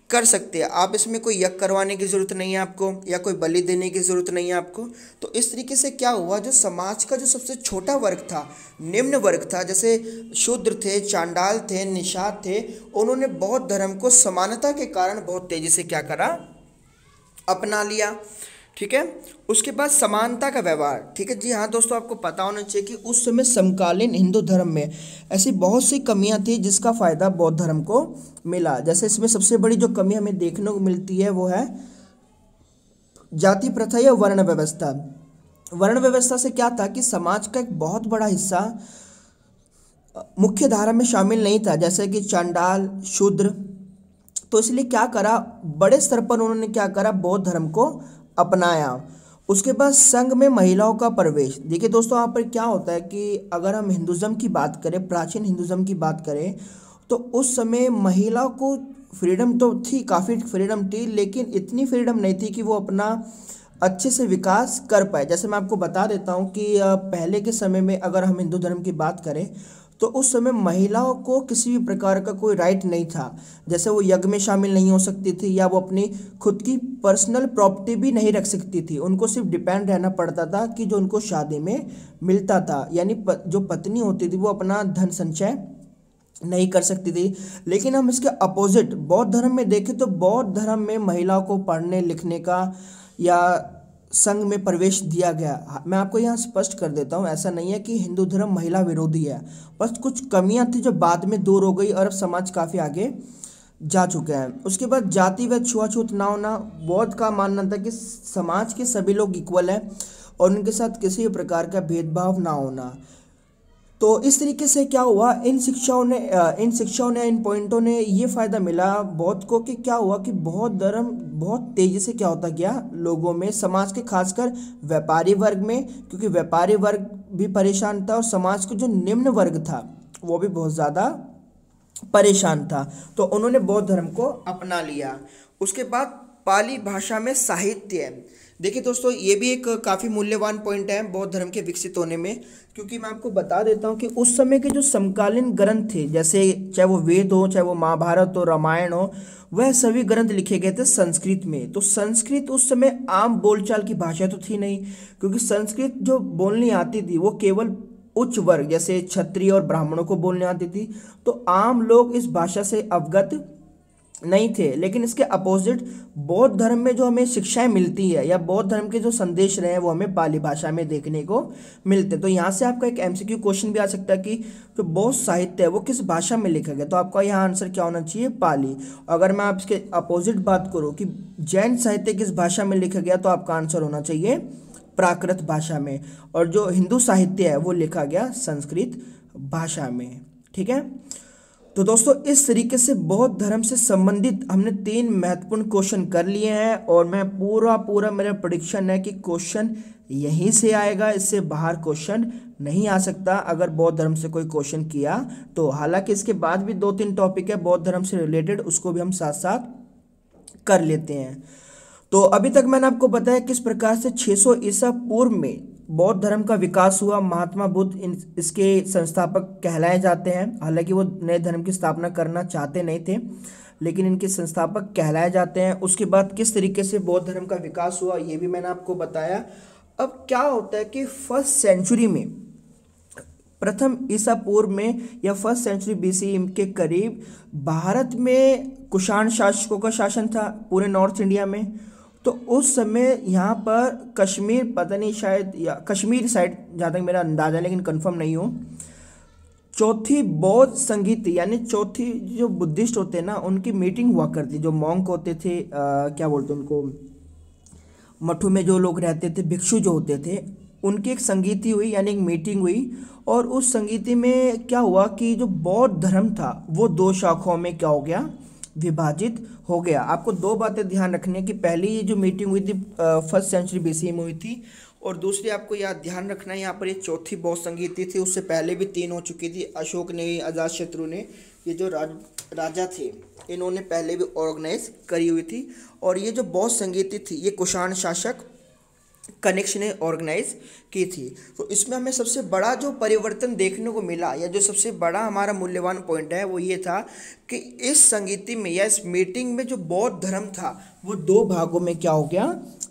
कर सकते हैं। आप इसमें कोई यज्ञ करवाने की ज़रूरत नहीं है आपको, या कोई बलि देने की ज़रूरत नहीं है आपको। तो इस तरीके से क्या हुआ, जो समाज का जो सबसे छोटा वर्ग था, निम्न वर्ग था, जैसे शूद्र थे, चांडाल थे, निषाद थे, उन्होंने बौद्ध धर्म को समानता के कारण बहुत तेज़ी से क्या करा, अपना लिया। ठीक है। उसके बाद समानता का व्यवहार। ठीक है जी हाँ दोस्तों, आपको पता होना चाहिए कि उस समय समकालीन हिंदू धर्म में ऐसी बहुत सी कमियां थी जिसका फ़ायदा बौद्ध धर्म को मिला। जैसे इसमें सबसे बड़ी जो कमी हमें देखने को मिलती है वो है जाति प्रथा या वर्ण व्यवस्था। वर्ण व्यवस्था से क्या था कि समाज का एक बहुत बड़ा हिस्सा मुख्य धारा में शामिल नहीं था, जैसे कि चांडाल, शूद्र। तो इसलिए क्या करा, बड़े स्तर पर उन्होंने क्या करा, बौद्ध धर्म को अपनाया। उसके बाद संघ में महिलाओं का प्रवेश। देखिए दोस्तों, यहाँ पर क्या होता है कि अगर हम हिंदुज़म की बात करें, प्राचीन हिंदुज़म की बात करें, तो उस समय महिलाओं को फ्रीडम तो थी, काफ़ी फ्रीडम थी, लेकिन इतनी फ्रीडम नहीं थी कि वो अपना अच्छे से विकास कर पाए। जैसे मैं आपको बता देता हूँ कि पहले के समय में अगर हम हिंदू धर्म की बात करें तो उस समय महिलाओं को किसी भी प्रकार का कोई राइट नहीं था। जैसे वो यज्ञ में शामिल नहीं हो सकती थी, या वो अपनी खुद की पर्सनल प्रॉपर्टी भी नहीं रख सकती थी। उनको सिर्फ डिपेंड रहना पड़ता था कि जो उनको शादी में मिलता था, यानी जो पत्नी होती थी वो अपना धन संचय नहीं कर सकती थी। लेकिन हम इसके अपोजिट बौद्ध धर्म में देखें तो बौद्ध धर्म में महिलाओं को पढ़ने लिखने का या संघ में प्रवेश दिया गया। मैं आपको यहाँ स्पष्ट कर देता हूँ, ऐसा नहीं है कि हिंदू धर्म महिला विरोधी है, बस कुछ कमियां थी जो बाद में दूर हो गई और अब समाज काफ़ी आगे जा चुके हैं। उसके बाद जाति व छुआछूत ना होना। बौद्ध का मानना था कि समाज के सभी लोग इक्वल हैं और उनके साथ किसी भी प्रकार का भेदभाव ना होना। तो इस तरीके से क्या हुआ, इन शिक्षाओं ने इन पॉइंटों ने ये फ़ायदा मिला बौद्ध को कि क्या हुआ कि बौद्ध धर्म बहुत तेज़ी से क्या होता गया लोगों में, समाज के खासकर व्यापारी वर्ग में, क्योंकि व्यापारी वर्ग भी परेशान था और समाज का जो निम्न वर्ग था वो भी बहुत ज़्यादा परेशान था। तो उन्होंने बौद्ध धर्म को अपना लिया। उसके बाद पाली भाषा में साहित्य। देखिए दोस्तों, ये भी एक काफ़ी मूल्यवान पॉइंट है बौद्ध धर्म के विकसित होने में, क्योंकि मैं आपको बता देता हूँ कि उस समय के जो समकालीन ग्रंथ थे, जैसे चाहे वो वेद हो, चाहे वो महाभारत हो, रामायण हो, वह सभी ग्रंथ लिखे गए थे संस्कृत में। तो संस्कृत उस समय आम बोलचाल की भाषा तो थी नहीं, क्योंकि संस्कृत जो बोलनी आती थी वो केवल उच्च वर्ग जैसे क्षत्रिय और ब्राह्मणों को बोलने आती थी। तो आम लोग इस भाषा से अवगत नहीं थे। लेकिन इसके अपोजिट बौद्ध धर्म में जो हमें शिक्षाएं मिलती है या बौद्ध धर्म के जो संदेश रहे हैं वो हमें पाली भाषा में देखने को मिलते हैं। तो यहाँ से आपका एक एमसीक्यू क्वेश्चन भी आ सकता है कि जो बौद्ध साहित्य है वो किस भाषा में लिखा गया, तो आपका यहाँ आंसर क्या होना चाहिए, पाली। अगर मैं आपके अपोजिट बात करूँ कि जैन साहित्य किस भाषा में लिखा गया, तो आपका आंसर होना चाहिए प्राकृत भाषा में। और जो हिंदू साहित्य है वो लिखा गया संस्कृत भाषा में। ठीक है। तो दोस्तों, इस तरीके से बौद्ध धर्म से संबंधित हमने 3 महत्वपूर्ण क्वेश्चन कर लिए हैं और मैं पूरा मेरा प्रेडिक्शन है कि क्वेश्चन यहीं से आएगा, इससे बाहर क्वेश्चन नहीं आ सकता अगर बौद्ध धर्म से कोई क्वेश्चन किया तो। हालांकि इसके बाद भी 2-3 टॉपिक है बौद्ध धर्म से रिलेटेड, उसको भी हम साथ साथ कर लेते हैं। तो अभी तक मैंने आपको बताया किस प्रकार से 600 ईसा पूर्व में बौद्ध धर्म का विकास हुआ। महात्मा बुद्ध इसके संस्थापक कहलाए जाते हैं। हालांकि वो नए धर्म की स्थापना करना चाहते नहीं थे, लेकिन इनके संस्थापक कहलाए जाते हैं। उसके बाद किस तरीके से बौद्ध धर्म का विकास हुआ ये भी मैंने आपको बताया। अब क्या होता है कि फर्स्ट सेंचुरी में, प्रथम ईसा पूर्व में या फर्स्ट सेंचुरी बीसी के करीब भारत में कुषाण शासकों का शासन था पूरे नॉर्थ इंडिया में। तो उस समय यहाँ पर कश्मीर, पता नहीं शायद, या कश्मीर साइड जहाँ तक मेरा अंदाजा, लेकिन कंफर्म नहीं हो, चौथी बौद्ध संगीत यानी चौथी जो बुद्धिस्ट होते हैं ना, उनकी मीटिंग हुआ करती। जो मॉन्क होते थे, क्या बोलते हैं उनको, मठों में जो लोग रहते थे, भिक्षु जो होते थे, उनकी एक संगीति हुई यानी एक मीटिंग हुई। और उस संगीति में क्या हुआ कि जो बौद्ध धर्म था वो 2 शाखाओं में क्या हो गया, विभाजित हो गया। आपको 2 बातें ध्यान रखनी है कि पहली ये जो मीटिंग हुई थी फर्स्ट सेंचुरी बीसी में हुई थी, और दूसरी आपको याद ध्यान रखना है यहाँ पर ये चौथी बौद्ध संगीति थी। उससे पहले भी 3 हो चुकी थी। अशोक ने, अजातशत्रु ने, ये जो राजा थे, इन्होंने पहले भी ऑर्गेनाइज करी हुई थी। और ये जो बौद्ध संगीति थी ये कुषाण शासक कनिष्क ने ऑर्गेनाइज की थी। तो इसमें हमें सबसे बड़ा जो परिवर्तन देखने को मिला, या जो सबसे बड़ा हमारा मूल्यवान पॉइंट है, वो ये था कि इस संगीति में या इस मीटिंग में जो बौद्ध धर्म था वो 2 भागों में क्या हो गया,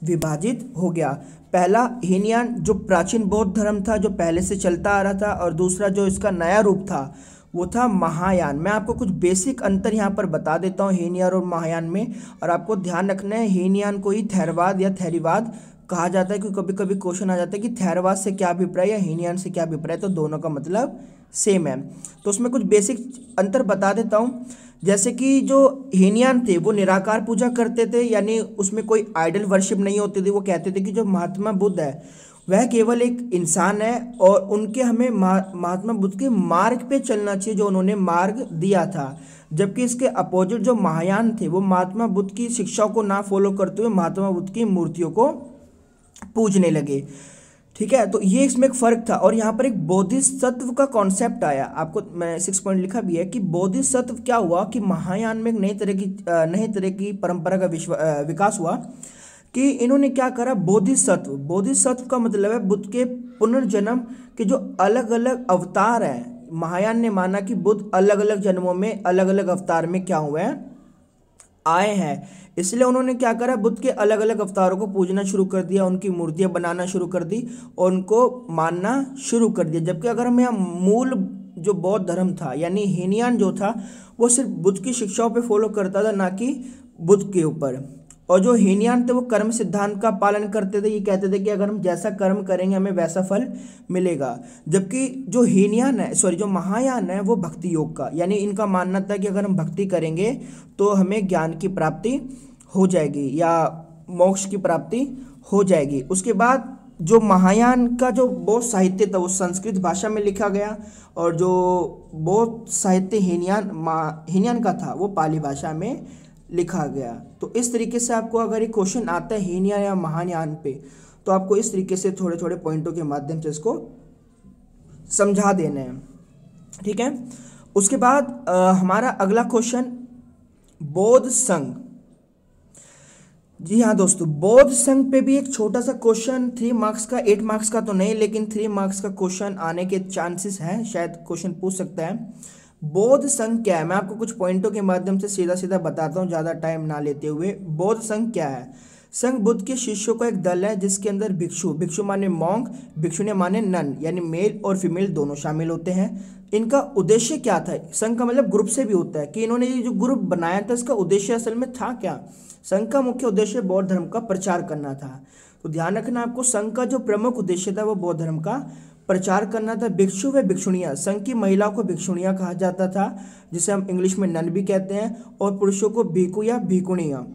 विभाजित हो गया। पहला हीनयान जो प्राचीन बौद्ध धर्म था जो पहले से चलता आ रहा था, और दूसरा जो इसका नया रूप था वो था महायान। मैं आपको कुछ बेसिक अंतर यहाँ पर बता देता हूँ हीनयान और महायान में, और आपको ध्यान रखना है हीनयान को ही थेरवाद या थेरीवाद कहा जाता है, क्योंकि कभी कभी क्वेश्चन आ जाता है कि थेरवाद से क्या अभिप्राय या हीनयान से क्या अभिप्राय, तो दोनों का मतलब सेम है। तो उसमें कुछ बेसिक अंतर बता देता हूँ। जैसे कि जो हीनयान थे वो निराकार पूजा करते थे, यानी उसमें कोई आइडल वर्शिप नहीं होती थी। वो कहते थे कि जो महात्मा बुद्ध है वह केवल एक इंसान है और उनके हमें महात्मा बुद्ध के मार्ग पे चलना चाहिए जो उन्होंने मार्ग दिया था। जबकि इसके अपोजिट जो महायान थे वो महात्मा बुद्ध की शिक्षाओं को ना फॉलो करते हुए महात्मा बुद्ध की मूर्तियों को पूजने लगे। ठीक है, तो ये इसमें एक फ़र्क था। और यहाँ पर एक बोधिसत्व का कॉन्सेप्ट आया। आपको मैंने 6 पॉइंट लिखा भी है कि बोधिसत्व क्या हुआ कि महायान में एक नई तरह की परंपरा का विकास हुआ कि इन्होंने क्या करा, बोधिसत्व का मतलब है बुद्ध के पुनर्जन्म के जो अलग अलग अवतार हैं। महायान ने माना कि बुद्ध अलग अलग जन्मों में अलग अलग अवतार में क्या हुए हैं, आए हैं। इसलिए उन्होंने क्या करा, बुद्ध के अलग अलग अवतारों को पूजना शुरू कर दिया, उनकी मूर्तियां बनाना शुरू कर दी और उनको मानना शुरू कर दिया। जबकि अगर हम यहाँ मूल जो बौद्ध धर्म था यानी हीनयान जो था वो सिर्फ बुद्ध की शिक्षाओं पे फॉलो करता था, ना कि बुद्ध के ऊपर। और जो हीनयान थे वो कर्म सिद्धांत का पालन करते थे। ये कहते थे कि अगर हम जैसा कर्म करेंगे हमें वैसा फल मिलेगा। जबकि जो जो महायान है वो भक्ति योग का, यानी इनका मानना था कि अगर हम भक्ति करेंगे तो हमें ज्ञान की प्राप्ति हो जाएगी या मोक्ष की प्राप्ति हो जाएगी। उसके बाद जो महायान का जो बौद्ध साहित्य था वो संस्कृत भाषा में लिखा गया, और जो बौद्ध साहित्य हीनयान का था वो पाली भाषा में लिखा गया। तो इस तरीके से आपको अगर एक क्वेश्चन आता है हीनयान या महायान पे, तो आपको इस तरीके से थोड़े थोड़े पॉइंटों के माध्यम से इसको समझा देना है। ठीक है, उसके बाद हमारा अगला क्वेश्चन बौद्ध संघ। जी हाँ दोस्तों, बौद्ध संघ पे भी एक छोटा सा क्वेश्चन 3 मार्क्स का, 8 मार्क्स का तो नहीं लेकिन 3 मार्क्स का क्वेश्चन आने के चांसेस हैं, शायद क्वेश्चन पूछ सकता है। बौद्ध संघ क्या है, मैं आपको कुछ पॉइंटों के माध्यम से सीधा सीधा बताता हूँ ज़्यादा टाइम ना लेते हुए। बौद्ध संघ क्या है? संघ बुद्ध के शिष्यों का एक दल है जिसके अंदर भिक्षु माने मॉन्क, भिक्षुणी माने नन, यानी मेल और फीमेल दोनों शामिल होते हैं। इनका उद्देश्य क्या था? संघ का मतलब ग्रुप से भी होता है कि इन्होंने ये जो ग्रुप बनाया था इसका उद्देश्य असल में था क्या? संघ का मुख्य उद्देश्य बौद्ध धर्म का प्रचार करना था। तो ध्यान रखना आपको, संघ का जो प्रमुख उद्देश्य था वो बौद्ध धर्म का प्रचार करना था। भिक्षु व भिक्षुणियाँ, संघ की महिलाओं को भिक्षुणियाँ कहा जाता था जिसे हम इंग्लिश में नन भी कहते हैं, और पुरुषों को भिक्षु या भिक्षुणियाँ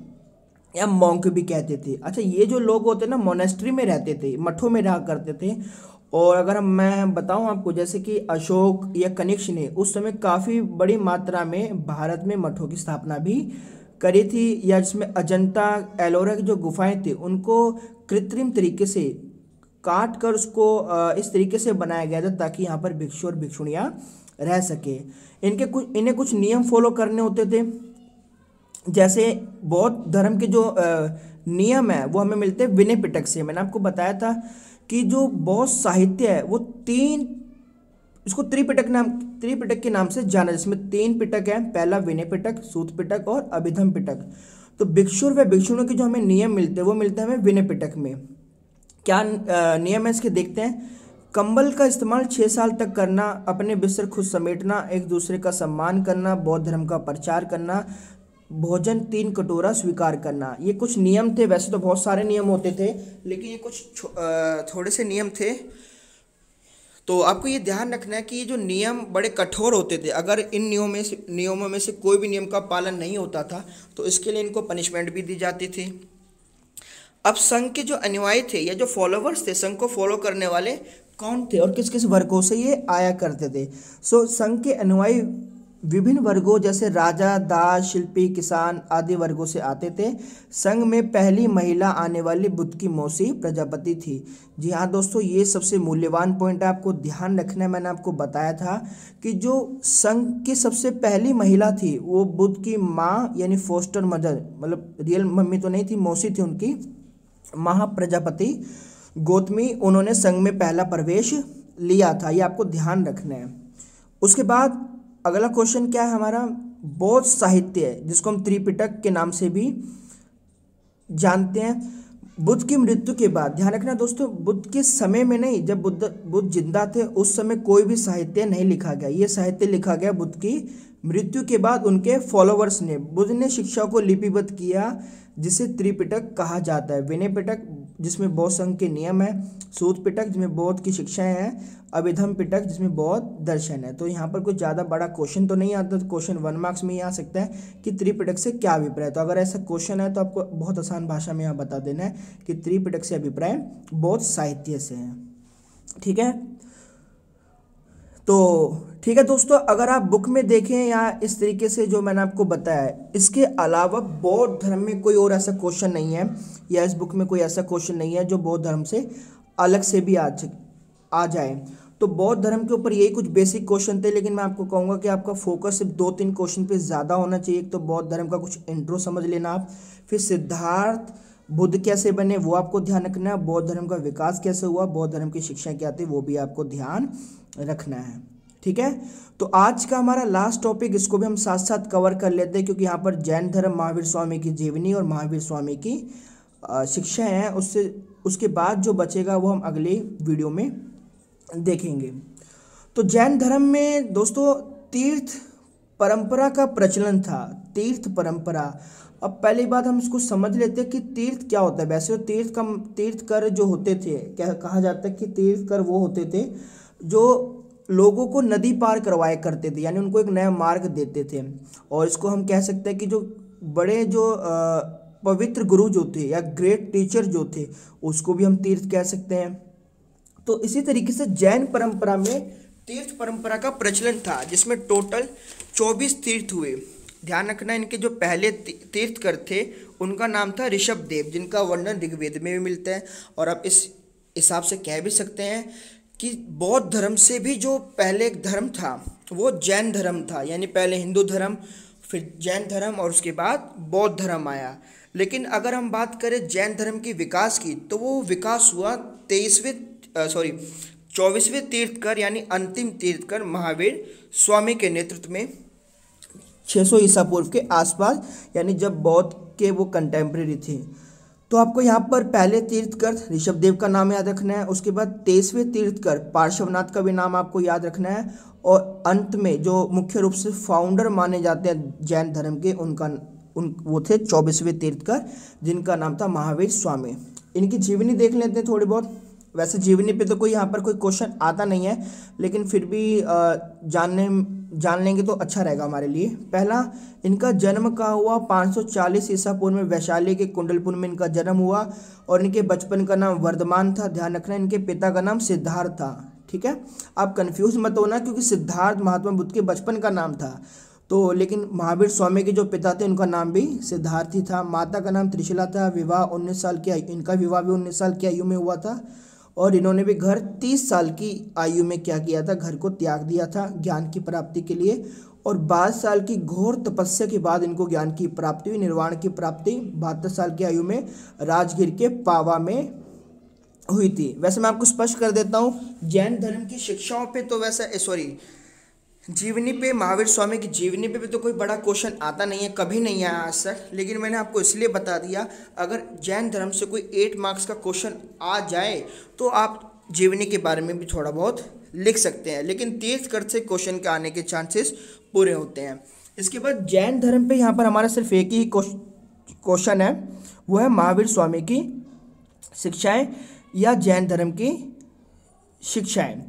या मॉन्क भी कहते थे। अच्छा, ये जो लोग होते ना मोनेस्ट्री में रहते थे, मठों में रहा करते थे। और अगर मैं बताऊं आपको, जैसे कि अशोक या कनिष्क ने उस समय काफ़ी बड़ी मात्रा में भारत में मठों की स्थापना भी करी थी, या जिसमें अजंता एलोरा की जो गुफाएं थी उनको कृत्रिम तरीके से काट कर उसको इस तरीके से बनाया गया था ताकि यहाँ पर भिक्षु और भिक्षुणियाँ रह सके। इन्हें कुछ नियम फॉलो करने होते थे। जैसे बौद्ध धर्म के जो नियम है वो हमें मिलते हैं विनय पिटक से। मैंने आपको बताया था कि जो बौद्ध साहित्य है वो तीन, इसको त्रिपिटक के नाम से जाना, जिसमें 3 पिटक है। पहला विनय पिटक, सूत पिटक और अभिधम पिटक। तो भिक्षु व भिक्षुणियों के जो हमें नियम मिलते हैं वो मिलते हैं हमें विनय पिटक में। क्या नियम है इसके देखते हैं। कंबल का इस्तेमाल 6 साल तक करना, अपने बिस्तर खुद समेटना, एक दूसरे का सम्मान करना, बौद्ध धर्म का प्रचार करना, भोजन 3 कटोरा स्वीकार करना। ये कुछ नियम थे। वैसे तो बहुत सारे नियम होते थे लेकिन ये कुछ थोड़े से नियम थे। तो आपको ये ध्यान रखना है कि ये जो नियम बड़े कठोर होते थे। अगर इन नियमों में से कोई भी नियम का पालन नहीं होता था तो इसके लिए इनको पनिशमेंट भी दी जाती थी। अब संघ के जो अनुयायी थे या जो फॉलोवर्स थे, संघ को फॉलो करने वाले कौन थे और किस किस वर्गों से ये आया करते थे। संघ के अनुयायी विभिन्न वर्गों जैसे राजा, दास, शिल्पी, किसान आदि वर्गों से आते थे। संघ में पहली महिला आने वाली बुद्ध की मौसी प्रजापति थी। जी हाँ दोस्तों, ये सबसे मूल्यवान पॉइंट है, आपको ध्यान रखना है। मैंने आपको बताया था कि जो संघ की सबसे पहली महिला थी वो बुद्ध की माँ यानी फोस्टर मदर, मतलब रियल मम्मी तो नहीं थी, मौसी थी उनकी, महाप्रजापति गौतमी। उन्होंने संघ में पहला प्रवेश लिया था। ये आपको ध्यान रखना है। उसके बाद अगला क्वेश्चन क्या है हमारा, बौद्ध साहित्य है जिसको हम त्रिपिटक के नाम से भी जानते हैं। बुद्ध की मृत्यु के बाद, ध्यान रखना दोस्तों, बुद्ध के समय में नहीं, जब बुद्ध जिंदा थे उस समय कोई भी साहित्य नहीं लिखा गया। ये साहित्य लिखा गया बुद्ध की मृत्यु के बाद उनके फॉलोवर्स ने। बुद्ध ने शिक्षा को लिपिबद्ध किया जिसे त्रिपिटक कहा जाता है। विनय पिटक जिसमें बौद्ध संघ के नियम है, सूत पिटक जिसमें बौद्ध की शिक्षाएं हैं, अभिधम पिटक जिसमें बौद्ध दर्शन है। तो यहाँ पर कोई ज़्यादा बड़ा क्वेश्चन तो नहीं आता। तो क्वेश्चन 1 मार्क्स में ही आ सकता है कि त्रिपिटक से क्या अभिप्राय। तो अगर ऐसा क्वेश्चन है तो आपको बहुत आसान भाषा में यहाँ बता देना है कि त्रिपिटक से अभिप्राय बौद्ध साहित्य से है। ठीक है, तो ठीक है दोस्तों, अगर आप बुक में देखें या इस तरीके से जो मैंने आपको बताया है, इसके अलावा बौद्ध धर्म में कोई और ऐसा क्वेश्चन नहीं है या इस बुक में कोई ऐसा क्वेश्चन नहीं है जो बौद्ध धर्म से अलग से भी आ जाए। तो बौद्ध धर्म के ऊपर यही कुछ बेसिक क्वेश्चन थे, लेकिन मैं आपको कहूँगा कि आपका फोकस सिर्फ 2-3 क्वेश्चन पे ज़्यादा होना चाहिए। तो बौद्ध धर्म का कुछ इंट्रो समझ लेना आप, फिर सिद्धार्थ बुद्ध कैसे बने वो आपको ध्यान रखना है, बौद्ध धर्म का विकास कैसे हुआ, बौद्ध धर्म की शिक्षा क्या थी वो भी आपको ध्यान रखना है। ठीक है, तो आज का हमारा लास्ट टॉपिक, इसको भी हम साथ साथ कवर कर लेते हैं क्योंकि यहाँ पर जैन धर्म, महावीर स्वामी की जीवनी और महावीर स्वामी की शिक्षा है। उसके बाद जो बचेगा वो हम अगले वीडियो में देखेंगे। तो जैन धर्म में दोस्तों तीर्थ परंपरा का प्रचलन था। तीर्थ परंपरा, अब पहली बात हम इसको समझ लेते हैं कि तीर्थ क्या होता है। वैसे तो तीर्थ कर जो होते थे, क्या कहा जाता है कि तीर्थ कर वो होते थे जो लोगों को नदी पार करवाया करते थे, यानी उनको एक नया मार्ग देते थे। और इसको हम कह सकते हैं कि जो बड़े जो पवित्र गुरु जो थे या ग्रेट टीचर जो थे उसको भी हम तीर्थ कह सकते हैं। तो इसी तरीके से जैन परंपरा में तीर्थ परंपरा का प्रचलन था जिसमें टोटल 24 तीर्थ हुए। ध्यान रखना, इनके जो पहले तीर्थकर थे उनका नाम था ऋषभदेव, जिनका वर्णन ऋग्वेद में भी मिलता है। और आप इस हिसाब से कह भी सकते हैं कि बौद्ध धर्म से भी जो पहले एक धर्म था वो जैन धर्म था, यानी पहले हिंदू धर्म, फिर जैन धर्म और उसके बाद बौद्ध धर्म आया। लेकिन अगर हम बात करें जैन धर्म के विकास की तो वो विकास हुआ 24वें तीर्थकर यानी अंतिम तीर्थकर महावीर स्वामी के नेतृत्व में 600 ईसा पूर्व के आसपास, यानी जब बौद्ध के वो कंटेम्प्रेरी थे। तो आपको यहाँ पर पहले तीर्थकर ऋषभदेव का नाम याद रखना है, उसके बाद 23वें तीर्थकर पार्श्वनाथ का भी नाम आपको याद रखना है, और अंत में जो मुख्य रूप से फाउंडर माने जाते हैं जैन धर्म के वो थे 24वें तीर्थकर जिनका नाम था महावीर स्वामी। इनकी जीवनी देख लेते हैं थोड़ी बहुत। वैसे जीवनी पे तो कोई यहाँ पर कोई क्वेश्चन आता नहीं है, लेकिन फिर भी जान लेंगे तो अच्छा रहेगा हमारे लिए। पहला, इनका जन्म कहाँ हुआ, 540 ईसा पूर्व में वैशाली के कुंडलपुर में इनका जन्म हुआ। और इनके बचपन का नाम वर्धमान था। ध्यान रखना, इनके पिता का नाम सिद्धार्थ था। ठीक है, आप कंफ्यूज मत होना क्योंकि सिद्धार्थ महात्मा बुद्ध के बचपन का नाम था। तो लेकिन महावीर स्वामी के जो पिता थे उनका नाम भी सिद्धार्थ ही था। माता का नाम त्रिशला था। विवाह 19 साल की, इनका विवाह भी 19 साल की आयु में हुआ था। और इन्होंने भी घर 30 साल की आयु में क्या किया था, घर को त्याग दिया था ज्ञान की प्राप्ति के लिए। और 22 साल की घोर तपस्या के बाद इनको ज्ञान की प्राप्ति हुई, निर्वाण की प्राप्ति 72 साल की आयु में राजगीर के पावा में हुई थी। वैसे मैं आपको स्पष्ट कर देता हूँ, जैन धर्म की शिक्षाओं पे तो वैसे सॉरी जीवनी पे, महावीर स्वामी की जीवनी पे भी तो कोई बड़ा क्वेश्चन आता नहीं है, कभी नहीं आया आज तक। लेकिन मैंने आपको इसलिए बता दिया, अगर जैन धर्म से कोई 8 मार्क्स का क्वेश्चन आ जाए तो आप जीवनी के बारे में भी थोड़ा बहुत लिख सकते हैं, लेकिन तीर्थंकर से क्वेश्चन के आने के चांसेस पूरे होते हैं। इसके बाद जैन धर्म पे यहाँ पर हमारा सिर्फ एक ही क्वेश्चन है, वो है महावीर स्वामी की शिक्षाएं या जैन धर्म की शिक्षाएं।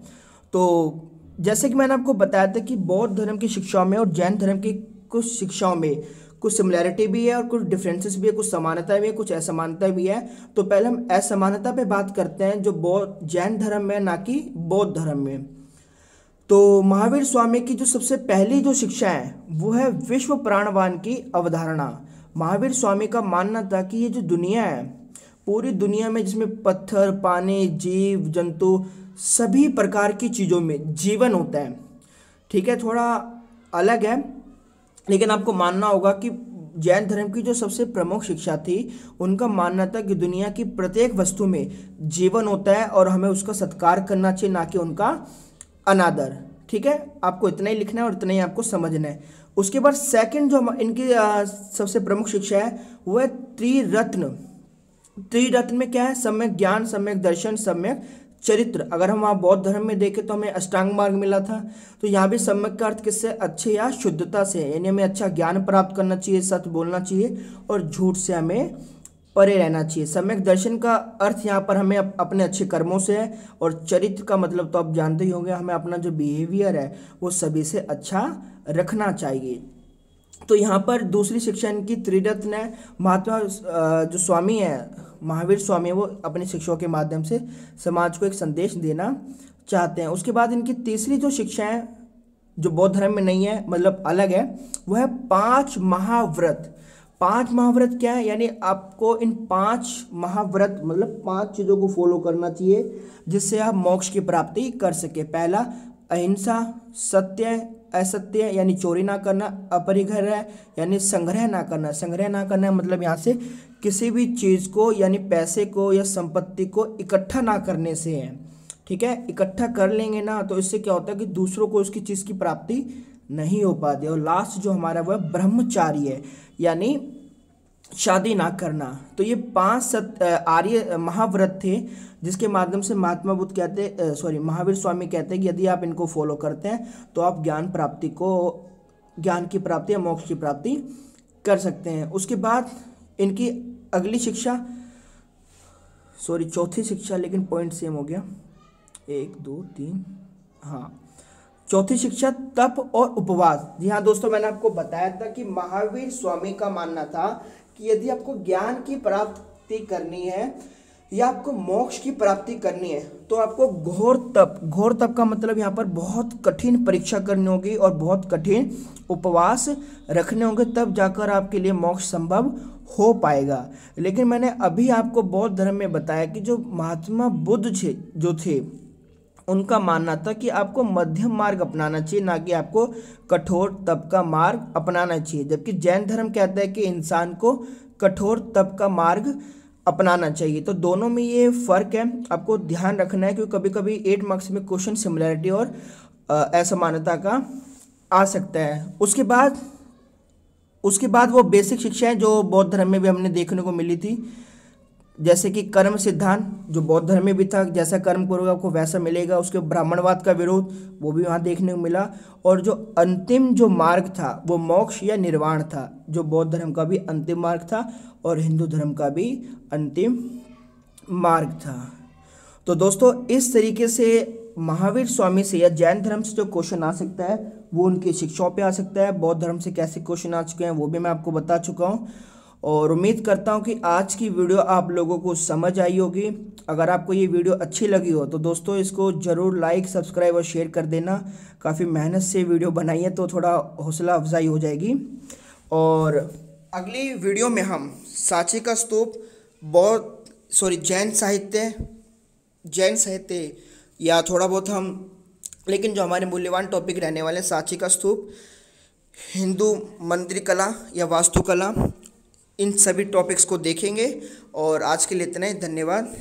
तो जैसे कि मैंने आपको बताया था कि बौद्ध धर्म की शिक्षाओं में और जैन धर्म की कुछ शिक्षाओं में कुछ सिमिलैरिटी भी है और कुछ डिफरेंसेस भी है, कुछ समानता भी है, कुछ असमानता भी है। तो पहले हम असमानता पे बात करते हैं, जो बौद्ध जैन धर्म में, ना कि बौद्ध धर्म में। तो महावीर स्वामी की जो सबसे पहली जो शिक्षा है वो है विश्व प्राणवान की अवधारणा। महावीर स्वामी का मानना था कि ये जो दुनिया है, पूरी दुनिया में जिसमें पत्थर, पानी, जीव जंतु, सभी प्रकार की चीज़ों में जीवन होता है। ठीक है, थोड़ा अलग है, लेकिन आपको मानना होगा कि जैन धर्म की जो सबसे प्रमुख शिक्षा थी, उनका मानना था कि दुनिया की प्रत्येक वस्तु में जीवन होता है और हमें उसका सत्कार करना चाहिए, ना कि उनका अनादर। ठीक है, आपको इतना ही लिखना है और इतना ही आपको समझना है। उसके बाद सेकंड जो इनकी सबसे प्रमुख शिक्षा है वो है त्रिरत्न। त्रिरत्न में क्या है, सम्यक ज्ञान, सम्यक दर्शन, सम्यक चरित्र। अगर हम वहाँ बौद्ध धर्म में देखें तो हमें अष्टांग मार्ग मिला था, तो यहाँ भी सम्यक का अर्थ किससे, अच्छे या शुद्धता से, यानी हमें अच्छा ज्ञान प्राप्त करना चाहिए, सच बोलना चाहिए और झूठ से हमें परे रहना चाहिए। सम्यक दर्शन का अर्थ यहाँ पर हमें अपने अच्छे कर्मों से है, और चरित्र का मतलब तो आप जानते ही होंगे, हमें अपना जो बिहेवियर है वो सभी से अच्छा रखना चाहिए। तो यहाँ पर दूसरी शिक्षा इनकी त्रिरत्न है। महात्मा जो स्वामी है, महावीर स्वामी, वो अपनी शिक्षाओं के माध्यम से समाज को एक संदेश देना चाहते हैं। उसके बाद इनकी तीसरी जो शिक्षा है, जो बौद्ध धर्म में नहीं है, मतलब अलग है, वो है 5 महाव्रत। 5 महाव्रत क्या है, यानी आपको इन 5 महाव्रत मतलब 5 चीज़ों को फॉलो करना चाहिए जिससे आप मोक्ष की प्राप्ति कर सके। पहला अहिंसा, सत्य, असत्य यानी चोरी ना करना, अपरिग्रह यानी संग्रह ना करना। संग्रह ना करना मतलब यहाँ से किसी भी चीज़ को यानी पैसे को या संपत्ति को इकट्ठा ना करने से है। ठीक है, इकट्ठा कर लेंगे ना तो इससे क्या होता है कि दूसरों को उसकी चीज़ की प्राप्ति नहीं हो पाती। और लास्ट जो हमारा वो है ब्रह्मचारी है, यानी शादी ना करना। तो ये 5 आर्य महाव्रत थे जिसके माध्यम से महात्मा बुद्ध कहते महावीर स्वामी कहते हैं कि यदि आप इनको फॉलो करते हैं तो आप ज्ञान की प्राप्ति या मोक्ष की प्राप्ति कर सकते हैं। उसके बाद इनकी अगली शिक्षा, चौथी शिक्षा, लेकिन पॉइंट सेम हो गया, 1 2 3, हाँ, चौथी शिक्षा तप और उपवास। जी हाँ दोस्तों, मैंने आपको बताया था कि महावीर स्वामी का मानना था कि यदि आपको ज्ञान की प्राप्ति करनी है या आपको मोक्ष की प्राप्ति करनी है तो आपको घोर तप का मतलब यहाँ पर बहुत कठिन परीक्षा करनी होगी और बहुत कठिन उपवास रखने होंगे, तब जाकर आपके लिए मोक्ष संभव हो पाएगा। लेकिन मैंने अभी आपको बौद्ध धर्म में बताया कि जो महात्मा बुद्ध जो थे उनका मानना था कि आपको मध्यम मार्ग अपनाना चाहिए, ना कि आपको कठोर तप का मार्ग अपनाना चाहिए। जबकि जैन धर्म कहता है कि इंसान को कठोर तप का मार्ग अपनाना चाहिए। तो दोनों में ये फ़र्क है, आपको ध्यान रखना है, क्योंकि कभी कभी 8 मार्क्स में क्वेश्चन सिमिलैरिटी और असमानता का आ सकता है। उसके बाद वो बेसिक शिक्षाएं जो बौद्ध धर्म में भी हमने देखने को मिली थी, जैसे कि कर्म सिद्धांत जो बौद्ध धर्म में भी था, जैसा कर्म करोगे आपको वैसा मिलेगा। उसके ब्राह्मणवाद का विरोध वो भी वहाँ देखने को मिला। और जो अंतिम जो मार्ग था वो मोक्ष या निर्वाण था, जो बौद्ध धर्म का भी अंतिम मार्ग था और हिंदू धर्म का भी अंतिम मार्ग था। तो दोस्तों, इस तरीके से महावीर स्वामी से या जैन धर्म से जो क्वेश्चन आ सकता है वो उनकी शिक्षाओं पे आ सकता है। बौद्ध धर्म से कैसे क्वेश्चन आ चुके हैं वो भी मैं आपको बता चुका हूँ, और उम्मीद करता हूँ कि आज की वीडियो आप लोगों को समझ आई होगी। अगर आपको ये वीडियो अच्छी लगी हो तो दोस्तों इसको ज़रूर लाइक, सब्सक्राइब और शेयर कर देना। काफ़ी मेहनत से वीडियो बनाई है तो थोड़ा हौसला अफजाई हो जाएगी। और अगली वीडियो में हम सांची का स्तूप, जैन साहित्य जैन साहित्य या थोड़ा बहुत हम, लेकिन जो हमारे मूल्यवान टॉपिक रहने वाले हैं, सांची का स्तूप, हिंदू मंदिर कला या वास्तुकला, इन सभी टॉपिक्स को देखेंगे। और आज के लिए इतना ही, धन्यवाद।